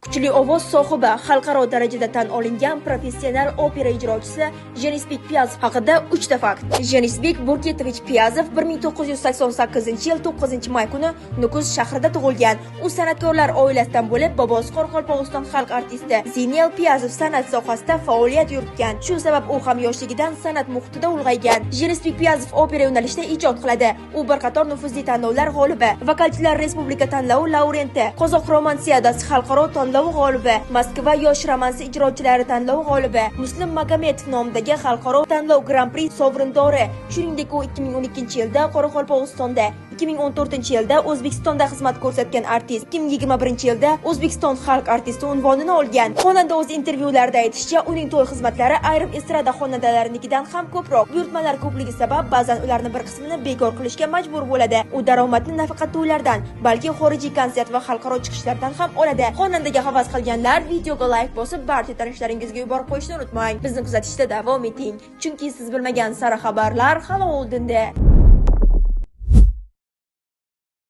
Kuchli ovoz sohibi, xalqaro darajada tan olingan professional opera ijrochisi Jenisbek Piyazov haqida 3 ta fakt. Jenisbek Burketovich Piyazov 1988-yil 9-may kuni Nukus shahrida tug'ilgan. U san'atkorlar oilasidan bo'lib, bobosi Qoraqalpog'iston xalq artisti Zinel Piyazov san'at sohasida faoliyat yuritgan. Shu sabab u ham yoshligidan san'at muhitida ulg'aygan. Jenisbek Piyazov opera yo'nalishida ijod qiladi. U bir qator nufuzli tanlovlar g'olibi, vokalchilar respublika tanlovi laurenti, Qozoq romansiyadasi xalqaro tanlovi g'olibi, Moskva yosh romansi ijrochilari tanlovi g'olibi, Muslim Magometov nomidagi xalqaro tanlov Grand-pri sovrindori. Shuningdek, u 2012-yilda Qoraqalpog'istonda, 2014-yilda O'zbekistonda xizmat ko'rsatgan artist, 2021-yilda O'zbekiston xalq artisti unvonini olgan. Xonanda o'z intervyularida aytishicha, uning to'y xizmatlari ayrim estrada xonandalarikidan ham ko'proq. Buyurtmalar ko'pligi sabab ba'zan ularni bir qismini bekor qilishga majbur bo'ladi. U daromadni nafaqat to'ylardan, balki xorijiy konsert va xalqaro chiqishlardan ham oladi. Xonandaga havas qilganlar videoga like bosib, barcha tanishlaringizga yuborib qo'yishni unutmang. Bizni kuzatishda davom eting, chunki siz bilmagan sara xabarlar hali oldinda.